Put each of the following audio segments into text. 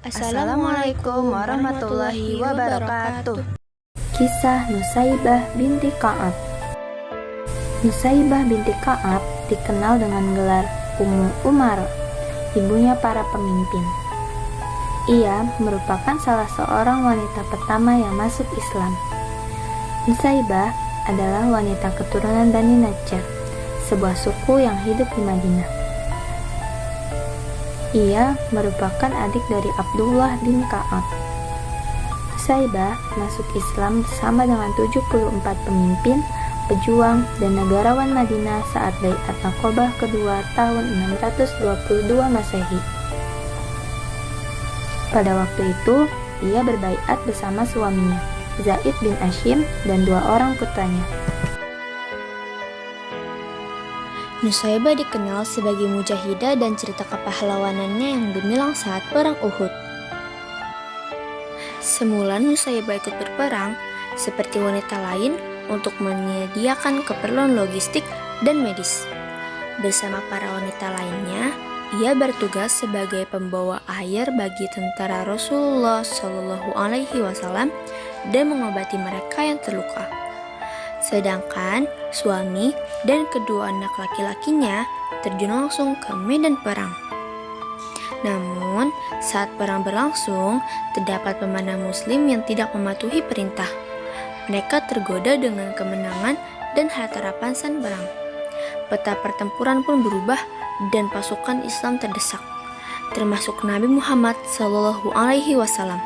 Assalamualaikum warahmatullahi wabarakatuh. Kisah Nusaibah binti Ka'ab. Nusaibah binti Ka'ab dikenal dengan gelar Ummu Umar, ibunya para pemimpin. Ia merupakan salah seorang wanita pertama yang masuk Islam. Nusaibah adalah wanita keturunan Bani Najjar, sebuah suku yang hidup di Madinah. Ia merupakan adik dari Abdullah bin Ka'ab. Nusaibah masuk Islam bersama dengan 74 pemimpin, pejuang, dan negarawan Madinah saat Bai'at Aqabah kedua tahun 622 Masehi. Pada waktu itu, ia berbaiat bersama suaminya, Zaid bin Ashim, dan 2 orang putranya. Nusaibah dikenal sebagai mujahidah dan cerita kepahlawanannya yang gemilang saat perang Uhud. Semula Nusaibah ikut berperang seperti wanita lain untuk menyediakan keperluan logistik dan medis. Bersama para wanita lainnya, ia bertugas sebagai pembawa air bagi tentara Rasulullah SAW dan mengobati mereka yang terluka. Sedangkan suami dan kedua anak laki-lakinya terjun langsung ke medan perang. Namun, saat perang berlangsung, terdapat pemanah muslim yang tidak mematuhi perintah. Mereka tergoda dengan kemenangan dan harta rampasan perang. Peta pertempuran pun berubah dan pasukan Islam terdesak, termasuk Nabi Muhammad SAW.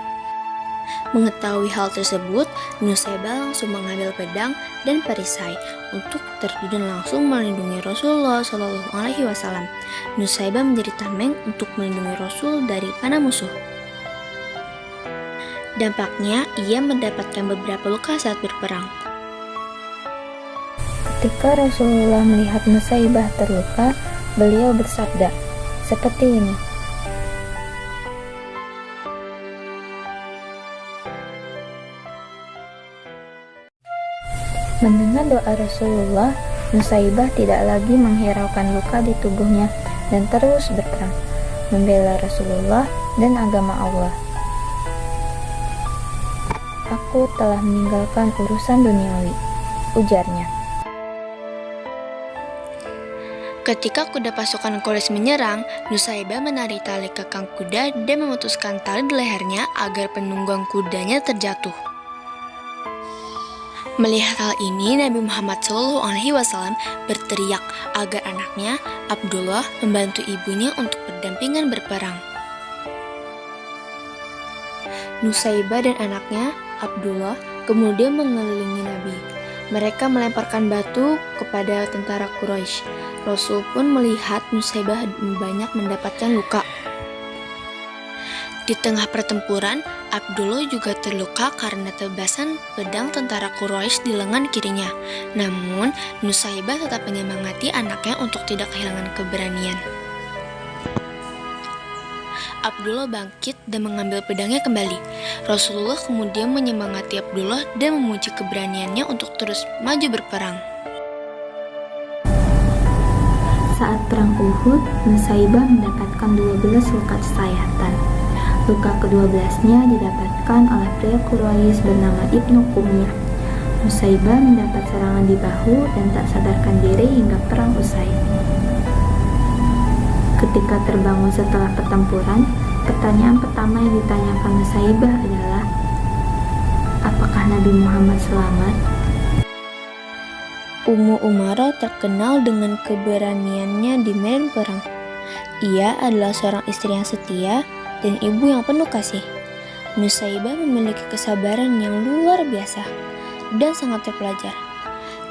Mengetahui hal tersebut, Nusaibah langsung mengambil pedang dan perisai untuk terjun langsung melindungi Rasulullah SAW. Nusaibah menjadi tameng untuk melindungi Rasul dari panah musuh. Dampaknya, ia mendapatkan beberapa luka saat berperang. Ketika Rasulullah melihat Nusaibah terluka, beliau bersabda seperti ini. Mendengar doa Rasulullah, Nusaibah tidak lagi menghiraukan luka di tubuhnya dan terus berperang, membela Rasulullah dan agama Allah. Aku telah meninggalkan urusan duniawi, ujarnya. Ketika kuda pasukan Quraisy menyerang, Nusaibah menarik tali kekang kuda dan memutuskan tali di lehernya agar penunggang kudanya terjatuh. Melihat hal ini, Nabi Muhammad SAW berteriak agar anaknya, Abdullah, membantu ibunya untuk berdampingan berperang. Nusaibah dan anaknya, Abdullah, kemudian mengelilingi Nabi. Mereka melemparkan batu kepada tentara Quraisy. Rasul pun melihat Nusaibah banyak mendapatkan luka. Di tengah pertempuran, Abdullah juga terluka karena tebasan pedang tentara Quraisy di lengan kirinya. Namun, Nusaibah tetap menyemangati anaknya untuk tidak kehilangan keberanian. Abdullah bangkit dan mengambil pedangnya kembali. Rasulullah kemudian menyemangati Abdullah dan memuji keberaniannya untuk terus maju berperang. Saat perang Uhud, Nusaibah mendapatkan 12 luka sayatan. Luka ke-12-nya didapatkan oleh pria Quraisy bernama Ibnu Qumyah. Nusaibah mendapat serangan di bahu dan tak sadarkan diri hingga perang usai. Ketika terbangun setelah pertempuran, pertanyaan pertama yang ditanyakan Nusaibah adalah, apakah Nabi Muhammad selamat? Ummu Umar terkenal dengan keberaniannya di medan perang. Ia adalah seorang istri yang setia dan ibu yang penuh kasih. Nusaibah memiliki kesabaran yang luar biasa dan sangat terpelajar,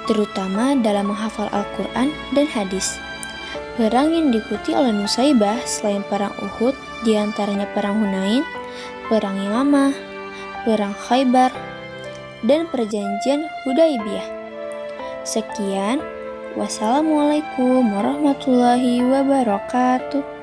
terutama dalam menghafal Al-Quran dan hadis. Perang yang diikuti oleh Nusaibah selain perang Uhud diantaranya perang Hunain, perang Yamamah, perang Khaybar, dan perjanjian Hudaibiyah. Sekian, wassalamualaikum warahmatullahi wabarakatuh.